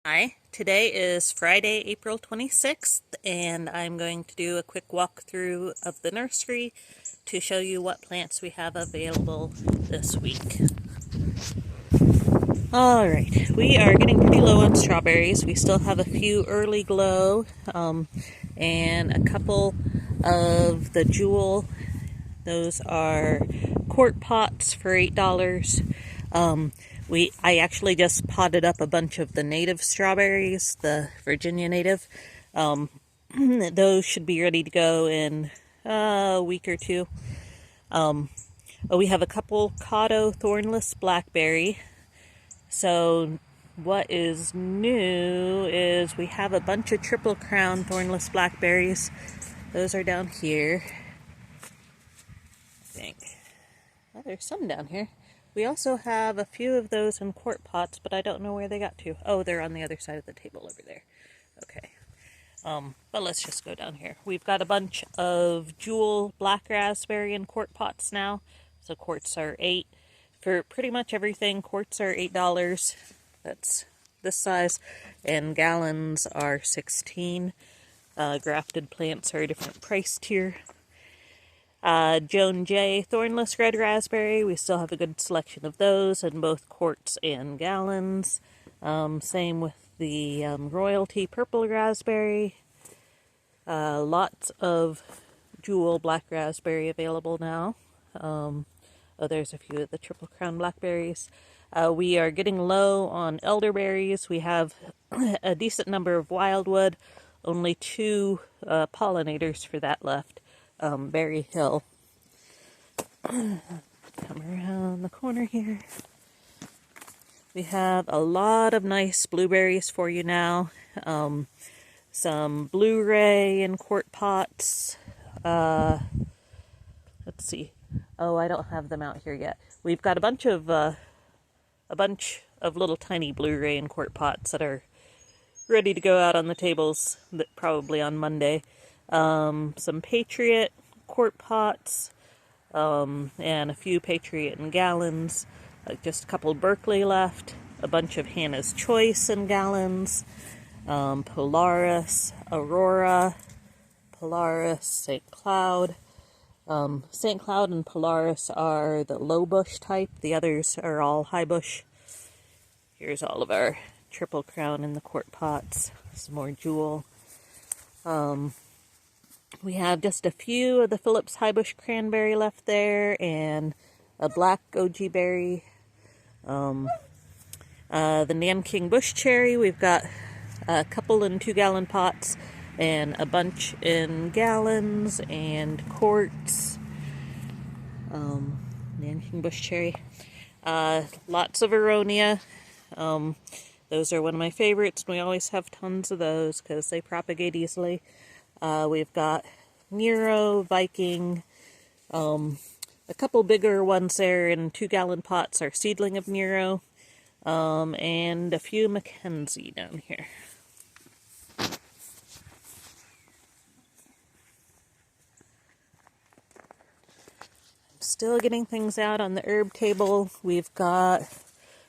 Hi, today is Friday, April 26th, and I'm going to do a quick walkthrough of the nursery to show you what plants we have available this week. Alright, we are getting pretty low on strawberries. We still have a few early glow, and a couple of the jewel. Those are quart pots for $8. I actually just potted up a bunch of the native strawberries, the Virginia native. Those should be ready to go in a week or two. We have a couple Cotto thornless blackberry. So what is new is we have a bunch of triple crown thornless blackberries. Those are down here, I think. Oh, there's some down here. We also have a few of those in quart pots, but I don't know where they got to. Oh, they're on the other side of the table over there. Okay. But let's just go down here. We've got a bunch of jewel black raspberry in quart pots now. So quarts are $8. For pretty much everything, quarts are $8. That's this size. And gallons are $16. Grafted plants are a different price tier. Joan J. Thornless Red Raspberry. We still have a good selection of those in both quarts and gallons. Same with the Royalty Purple Raspberry. Lots of Jewel Black Raspberry available now. There's a few of the Triple Crown Blackberries. We are getting low on elderberries. We have a decent number of wildwood. Only 2 pollinators for that left. Berry Hill. Come around the corner here. We have a lot of nice blueberries for you now. Some Blu-ray in quart pots. Let's see. Oh, I don't have them out here yet. We've got a bunch of little tiny Blu-ray in quart pots that are ready to go out on the tables probably on Monday. Some Patriot quart pots, and a few Patriot in gallons, just a couple Berkeley left, a bunch of Hannah's Choice in gallons, Polaris, Aurora, Polaris, St. Cloud. St. Cloud and Polaris are the low bush type, the others are all high bush. Here's all of our Triple Crown in the quart pots, some more Jewel. We have just a few of the Phillips High Bush Cranberry left there, and a black goji berry. The Nanking Bush Cherry, we've got a couple in 2-gallon pots, and a bunch in gallons and quarts. Nanking Bush Cherry. Lots of Aronia. Those are one of my favorites. We always have tons of those because they propagate easily. We've got Nero, Viking, a couple bigger ones there in 2-gallon pots are Seedling of Nero, and a few Mackenzie down here. Still getting things out on the herb table. We've got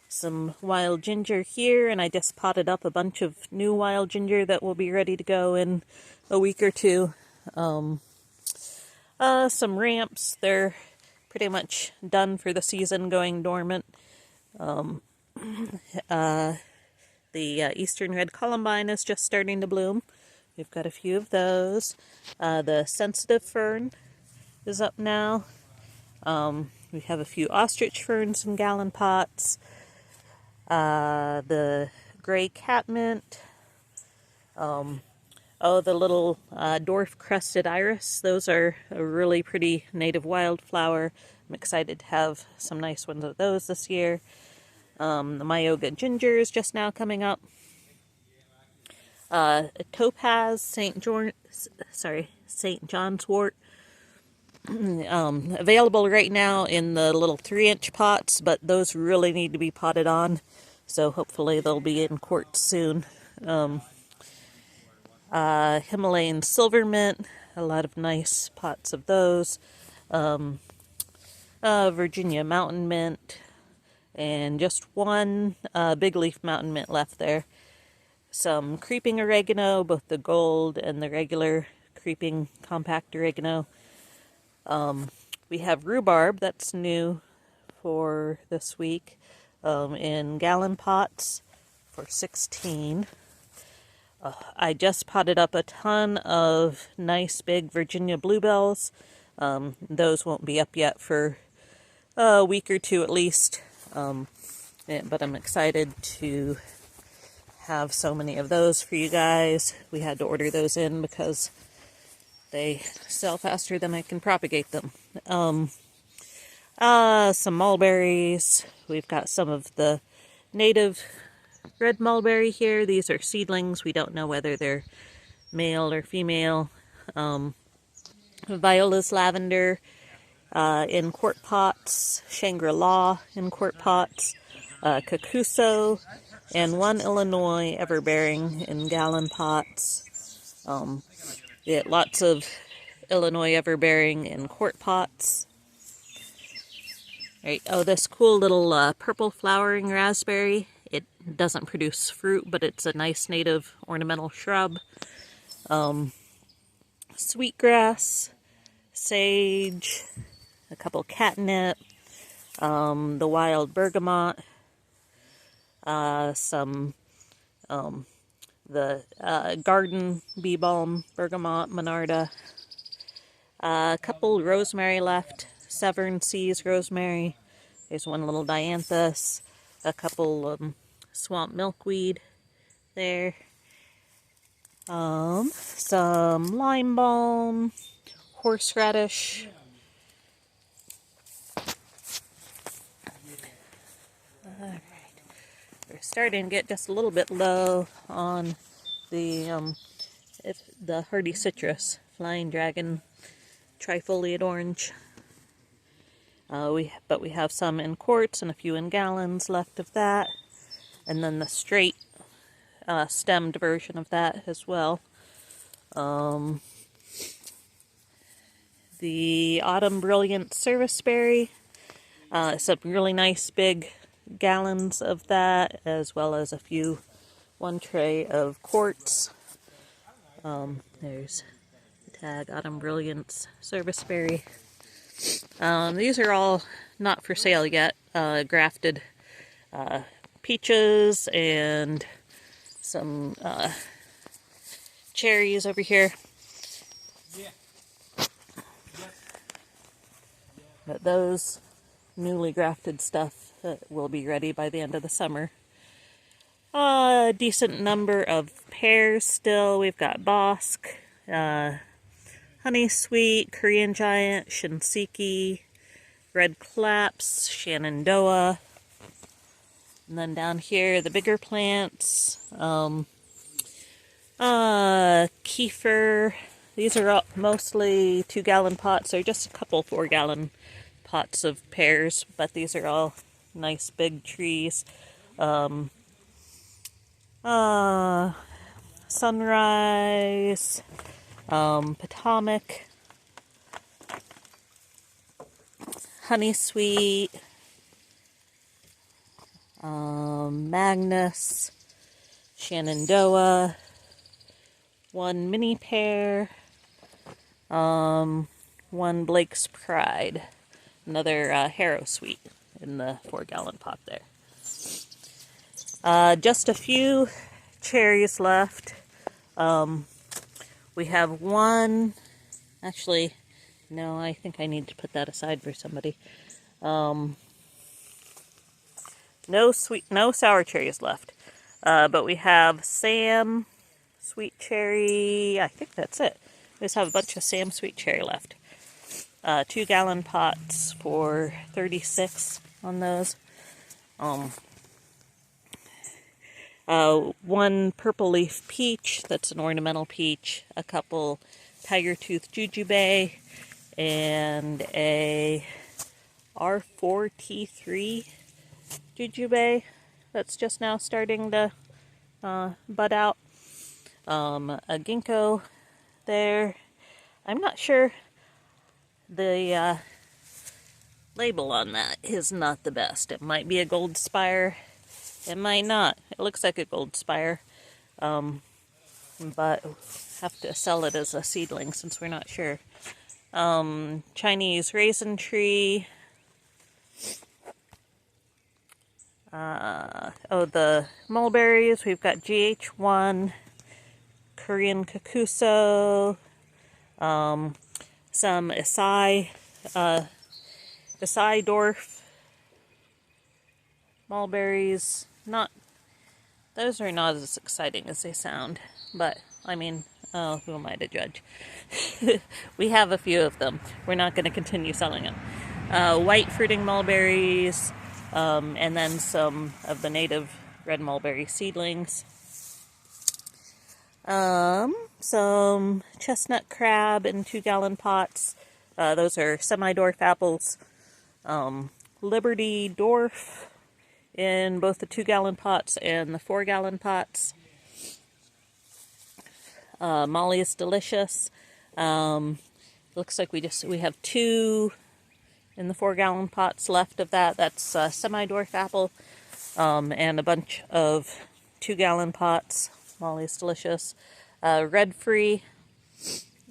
some wild ginger here, and I just potted up a bunch of new wild ginger that will be ready to go in a week or two. Some ramps, they're pretty much done for the season, going dormant. The Eastern Red Columbine is just starting to bloom. We've got a few of those. The Sensitive Fern is up now. We have a few ostrich ferns in gallon pots. The gray catmint. The little dwarf crested iris. Those are a really pretty native wildflower. I'm excited to have some nice ones of those this year. The Myoga ginger is just now coming up. Topaz, St. John's wort. Available right now in the little 3-inch pots, but those really need to be potted on, so hopefully they'll be in quarts soon. Himalayan silver mint, a lot of nice pots of those. Virginia mountain mint, and just one big leaf mountain mint left there. some creeping oregano, both the gold and the regular creeping compact oregano. We have rhubarb that's new for this week in gallon pots for 16. I just potted up a ton of nice big Virginia bluebells. Those won't be up yet for a week or two at least, but I'm excited to have so many of those for you guys. We had to order those in because they sell faster than I can propagate them. Some mulberries. We've got some of the native red mulberry here. These are seedlings. We don't know whether they're male or female. Viola's lavender in quart pots. Shangri-La in quart pots. Kakuso and one Illinois everbearing in gallon pots. Lots of Illinois everbearing in quart pots. Right. Oh, this cool little purple flowering raspberry. It doesn't produce fruit, but it's a nice native ornamental shrub. Sweetgrass, sage, a couple catnip, the wild bergamot, the garden bee balm, bergamot, monarda, a couple rosemary left, Severn Seas rosemary. There's one little dianthus, a couple swamp milkweed there, some lime balm, horseradish. Alright, we're starting to get just a little bit low on the hardy citrus, flying dragon, trifoliate orange. But we have some in quarts and a few in gallons left of that, and then the straight stemmed version of that as well. The Autumn Brilliant Serviceberry, some really nice big gallons of that, as well as one tray of quarts. There's the tag, Autumn Brilliance Serviceberry. These are all not for sale yet. Grafted peaches and some cherries over here. But those newly grafted stuff will be ready by the end of the summer. A decent number of pears still. We've got Bosc, Honey Sweet, Korean Giant, Shinseki, Red Claps, Shenandoah. And then down here, the bigger plants, kefir. These are all mostly 2-gallon pots. They're just a couple 4-gallon pots of pears, but these are all nice big trees. Sunrise, Potomac, Honey Sweet, Magnus, Shenandoah, one mini pear, one Blake's Pride, another Harrow Sweet in the 4-gallon pot there. Just a few cherries left. We have one, actually, no, I think I need to put that aside for somebody. No sour cherries left. But we have Sam sweet cherry. I think that's it. We just have a bunch of Sam sweet cherry left. 2-gallon pots for $36 on those. One purple leaf peach, that's an ornamental peach, a couple tiger tooth jujube, and a R4T3 jujube that's just now starting to bud out. A ginkgo there. I'm not sure, the label on that is not the best. It might be a gold spire. It might not. It looks like a gold spire. but have to sell it as a seedling since we're not sure. Chinese raisin tree. The mulberries, we've got GH1, Korean Kakuso, some Acai dwarf mulberries. Those are not as exciting as they sound, but I mean, who am I to judge? We have a few of them. We're not going to continue selling them. White fruiting mulberries, and then some of the native red mulberry seedlings. Some chestnut crab in 2-gallon pots. Those are semi-dwarf apples. Liberty dwarf in both the 2-gallon pots and the 4-gallon pots. Molly is delicious. Looks like we have 2 in the 4-gallon pots left of that. That's semi-dwarf apple, and a bunch of 2-gallon pots. Molly is delicious. Red free,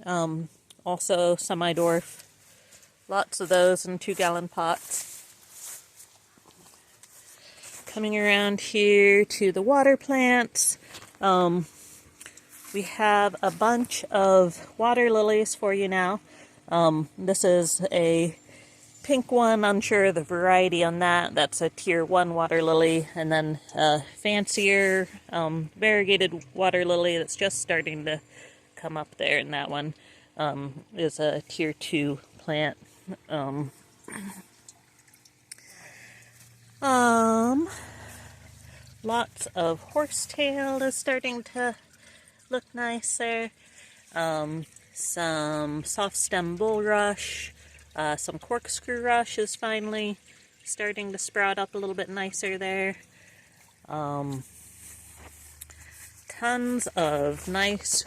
also semi-dwarf. Lots of those in 2-gallon pots. Coming around here to the water plants. We have a bunch of water lilies for you now. This is a pink one, unsure of the variety on that. That's a tier 1 water lily. And then a fancier variegated water lily that's just starting to come up there. And that one is a tier 2 plant. Lots of horsetail is starting to look nicer. Some soft stem bulrush. Some corkscrew rush is finally starting to sprout up a little bit nicer there. Tons of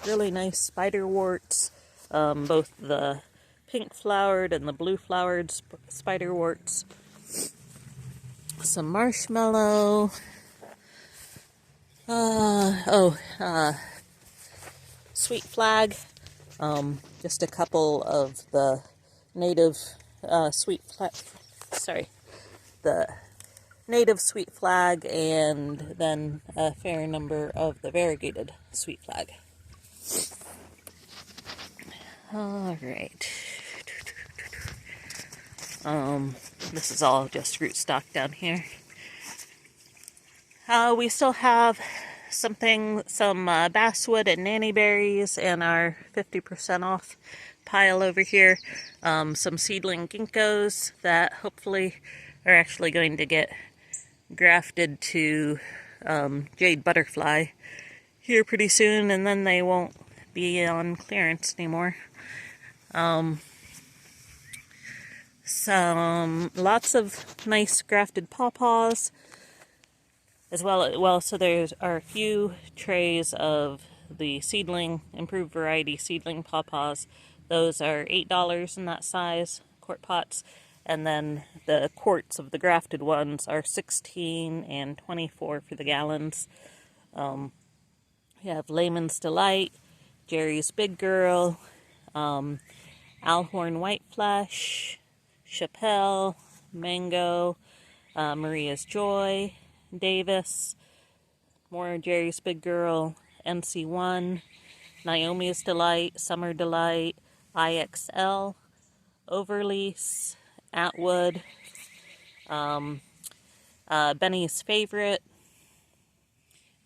really nice spiderworts. Both the pink flowered and the blue flowered spiderworts. Some marshmallow. Sweet flag. Just a couple of the native the native sweet flag, and then a fair number of the variegated sweet flag. All right. This is all just rootstock down here. We still have some basswood and nannyberries in our 50% off pile over here. Some seedling ginkgos that hopefully are actually going to get grafted to jade butterfly here pretty soon, and then they won't be on clearance anymore. Lots of nice grafted pawpaws as well. So there are a few trays of the seedling, improved variety seedling pawpaws. Those are $8 in that size, quart pots. And then the quarts of the grafted ones are $16 and $24 for the gallons. We have Layman's Delight, Jerry's Big Girl, Alhorn White Flesh, Chappelle, Mango, Maria's Joy, Davis, more Jerry's Big Girl, NC1, Naomi's Delight, Summer Delight, IXL, Overlease, Atwood, Benny's Favorite,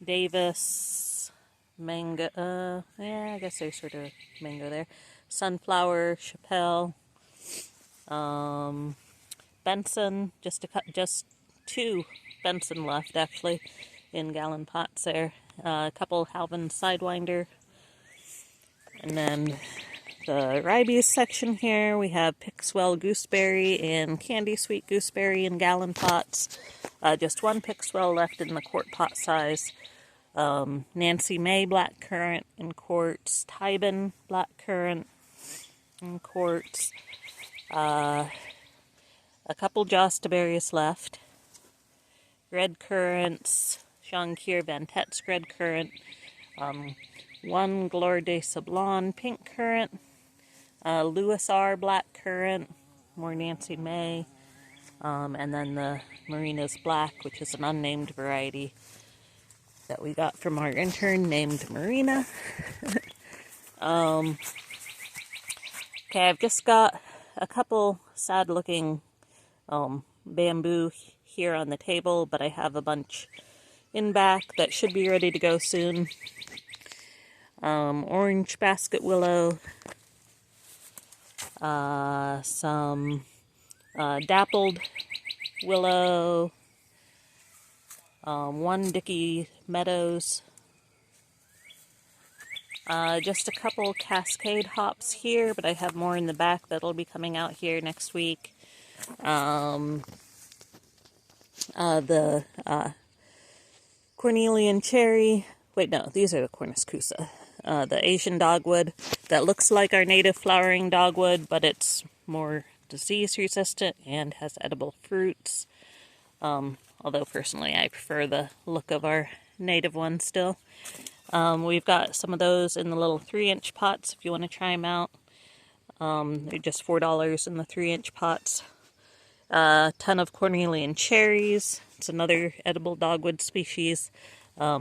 Davis, Mango, yeah, I guess there's sort of mango there, Sunflower, Chappelle, Benson, just 2 Benson left actually in gallon pots there, a couple Halvin Sidewinder, and then the ribes section here, we have Pixwell Gooseberry and Candy Sweet Gooseberry in gallon pots. Just 1 Pixwell left in the quart pot size. Nancy May Blackcurrant in quarts. Tybin Blackcurrant in quarts. A couple Jostaberries left. Red currants. Sean Kier Van Tet's red currant. one Gloire de Sablon pink currant, Lewis R black currant, more Nancy May, and then the Marina's Black, which is an unnamed variety that we got from our intern named Marina. Okay, I've just got a couple sad-looking bamboo here on the table, but I have a bunch in back that should be ready to go soon. Orange basket willow, some dappled willow, one Dickey meadows, just a couple cascade hops here, but I have more in the back that'll be coming out here next week. The Cornelian cherry. Wait, no, these are the Cornuscusa. The Asian dogwood that looks like our native flowering dogwood, but it's more disease resistant and has edible fruits. Although personally I prefer the look of our native one still. We've got some of those in the little 3-inch pots if you want to try them out. They're just $4 in the 3-inch pots. A ton of Cornelian cherries. It's another edible dogwood species. A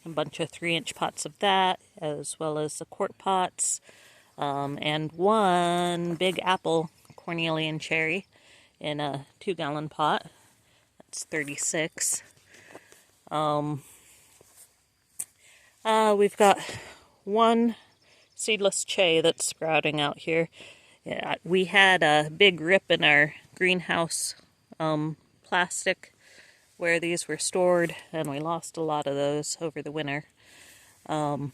bunch of 3-inch pots of that, as well as the quart pots. And one big apple Cornelian cherry in a 2-gallon pot. That's 36. We've got one seedless che that's sprouting out here. Yeah, we had a big rip in our greenhouse plastic where these were stored, and we lost a lot of those over the winter. A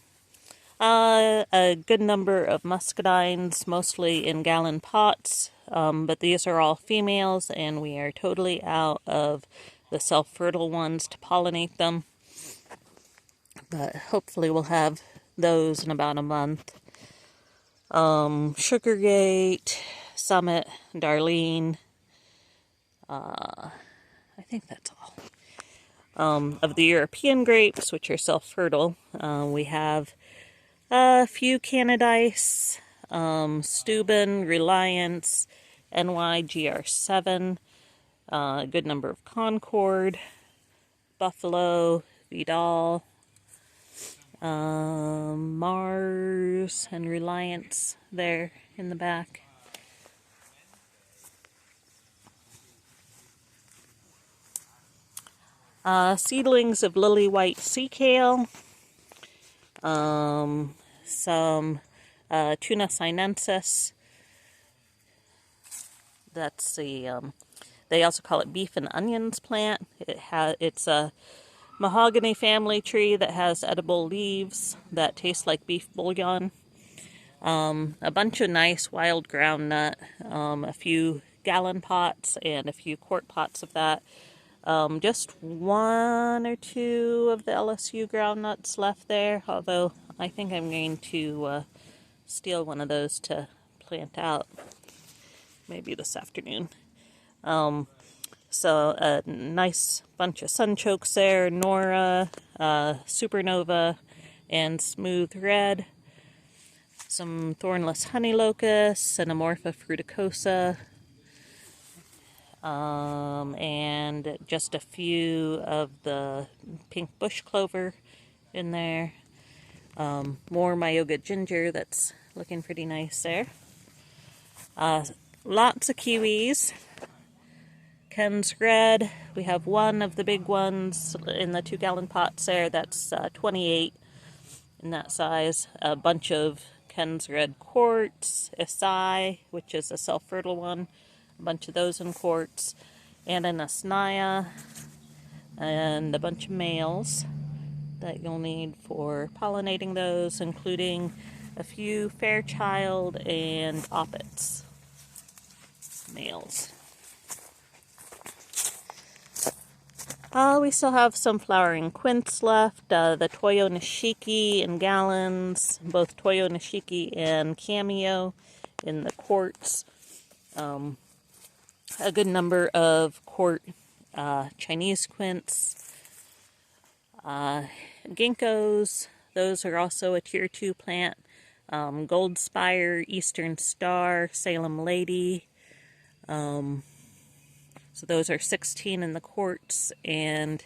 good number of muscadines, mostly in gallon pots, but these are all females, and we are totally out of the self-fertile ones to pollinate them. But hopefully we'll have those in about a month. Sugargate, Summit, Darlene. I think that's all. Of the European grapes, which are self-fertile, we have a few Canadice, Steuben, Reliance, NYGR7, a good number of Concord, Buffalo, Vidal, Mars, and Reliance there in the back. Seedlings of lily white sea kale, some Tuna sinensis. That's the they also call it beef and onions plant. It's a mahogany family tree that has edible leaves that taste like beef bouillon. A bunch of nice wild groundnut, a few gallon pots and a few quart pots of that. Just one or two of the LSU groundnuts left there, although I think I'm going to steal one of those to plant out maybe this afternoon. So a nice bunch of sunchokes there, Nora, Supernova, and Smooth Red. Some thornless honey locusts, and Amorpha fruticosa. And just a few of the pink bush clover in there. More Myoga ginger that's looking pretty nice there. Lots of kiwis. Ken's red. We have one of the big ones in the 2-gallon pots there. That's 28 in that size. A bunch of Ken's red quartz, Isai, which is a self-fertile one. A bunch of those in quartz, and an Asnaya, and a bunch of males that you'll need for pollinating those, including a few Fairchild and Oppets males. We still have some flowering quince left. The Toyo Nishiki in gallons, both Toyo Nishiki and Cameo in the quartz. A good number of quart Chinese quince, ginkgos, Those are also a Tier 2 plant. Gold Spire, Eastern Star, Salem Lady. So those are 16 in the quarts and,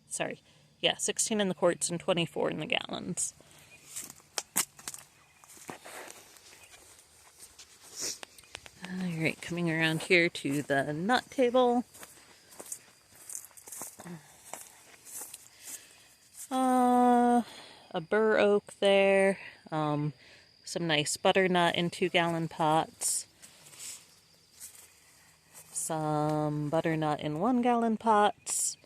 16 in the quarts and 24 in the gallons. Alright, coming around here to the nut table. A bur oak there. Some nice butternut in 2-gallon pots. Some butternut in 1-gallon pots.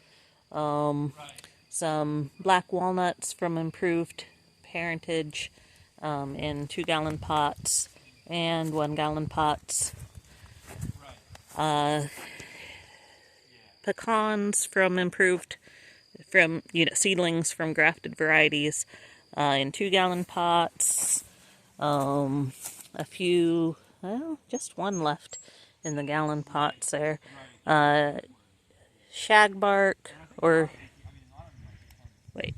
Some black walnuts from improved parentage in 2-gallon pots and 1-gallon pots. Pecans from improved, seedlings from grafted varieties in 2-gallon pots. A few, well, just one left in the gallon pots there. Shagbark, or wait,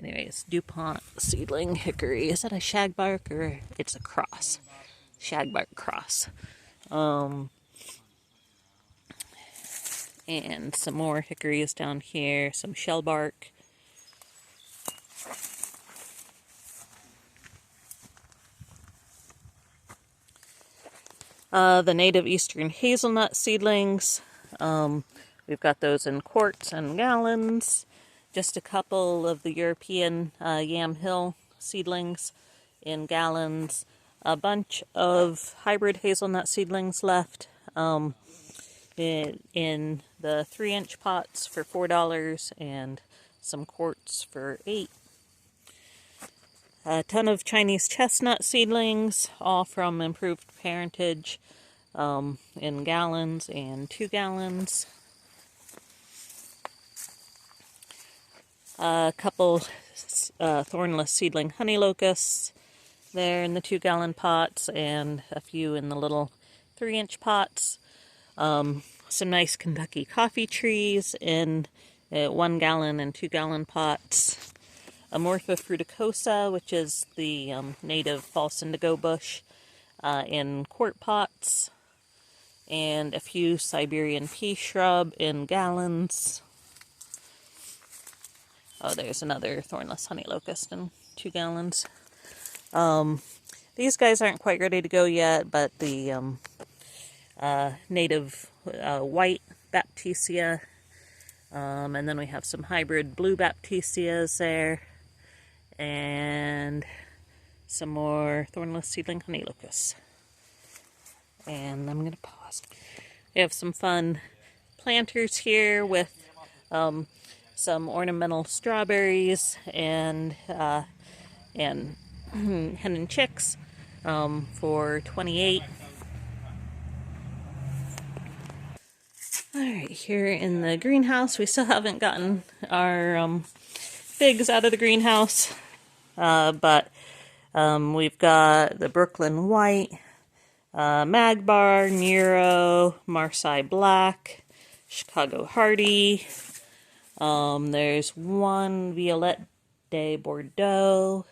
anyways, DuPont seedling hickory. Is that a shagbark or it's a cross? Shagbark cross. And some more hickories down here, some shellbark. The native eastern hazelnut seedlings. We've got those in quarts and gallons. Just a couple of the European Yam Hill seedlings in gallons. A bunch of hybrid hazelnut seedlings left in the 3-inch pots for $4 and some quarts for $8. A ton of Chinese chestnut seedlings, all from improved parentage, in gallons and 2 gallons. A couple thornless seedling honey locusts there in the 2-gallon pots, and a few in the little 3-inch pots. Some nice Kentucky coffee trees in 1-gallon and 2-gallon pots. Amorpha fruticosa, which is the native false indigo bush, in quart pots. And a few Siberian pea shrub in gallons. Oh, there's another thornless honey locust in 2 gallons. These guys aren't quite ready to go yet, but the native white Baptisia, and then we have some hybrid blue Baptisias there, and some more thornless seedling honey locusts. And I'm going to pause. We have some fun planters here with some ornamental strawberries and hen and chicks for $28. Alright, here in the greenhouse, we still haven't gotten our figs out of the greenhouse, but we've got the Brooklyn White, Magbar, Nero, Marseille Black, Chicago Hardy. There's one Violette de Bordeaux,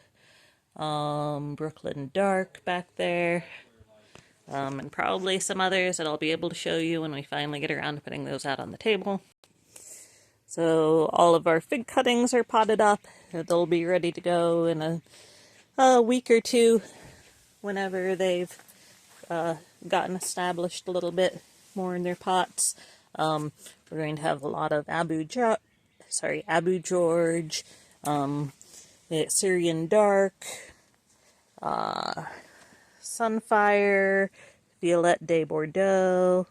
Brooklyn Dark back there, and probably some others that I'll be able to show you when we finally get around to putting those out on the table. So all of our fig cuttings are potted up. They'll be ready to go in a week or two whenever they've gotten established a little bit more in their pots. We're going to have a lot of Abu George, Syrian Dark, Sunfire, Violette de Bordeaux,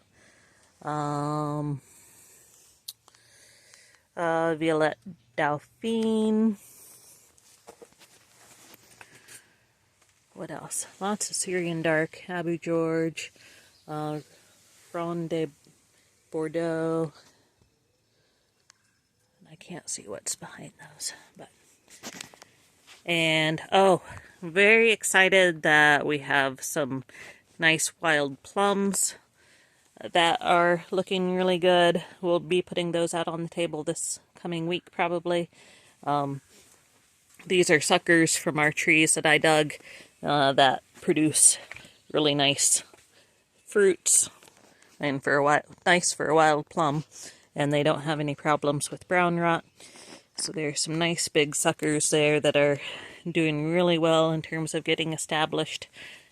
Violette Dauphine. What else? Lots of Syrian Dark, Abu George, Front de Bordeaux. I can't see what's behind those, but. And, oh, very excited that we have some nice wild plums that are looking really good. We'll be putting those out on the table this coming week, probably. These are suckers from our trees that I dug that produce really nice fruits and nice for a wild plum, and they don't have any problems with brown rot. So there's some nice big suckers there that are doing really well in terms of getting established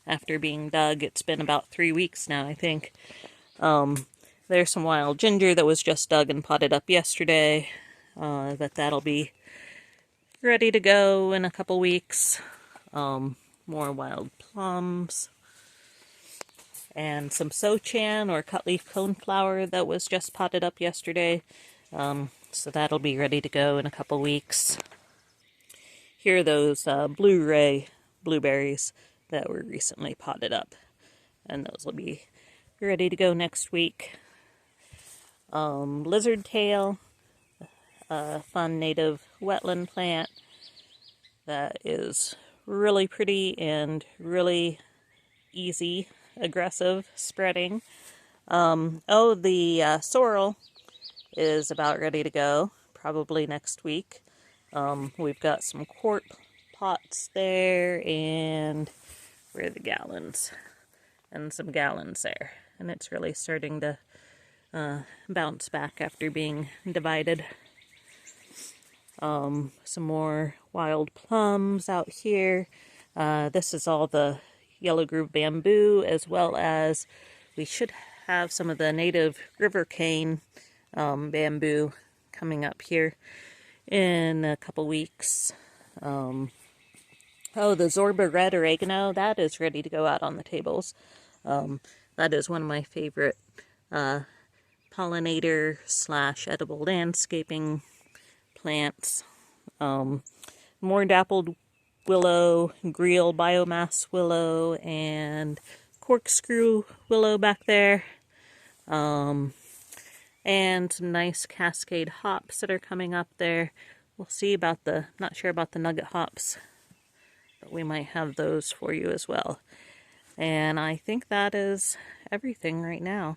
after being dug. It's been about 3 weeks now, I think. There's some wild ginger that was just dug and potted up yesterday, but that'll be ready to go in a couple weeks. More wild plums. And some sochan or cutleaf coneflower that was just potted up yesterday. So that'll be ready to go in a couple weeks. Here are those blue-ray blueberries that were recently potted up. And those will be ready to go next week. Lizard tail, a fun native wetland plant that is really pretty and really easy, aggressive spreading. The sorrel is about ready to go, probably next week. We've got some quart pots there, and where are the gallons? And some gallons there. And it's really starting to bounce back after being divided. Some more wild plums out here. This is all the yellow groove bamboo, as well as we should have some of the native river cane bamboo coming up here in a couple weeks. The Zorba red oregano, that is ready to go out on the tables. That is one of my favorite pollinator / edible landscaping plants. More dappled willow, greel biomass willow, and corkscrew willow back there. And some nice cascade hops that are coming up there. We'll see about not sure about the nugget hops, but we might have those for you as well. And I think that is everything right now.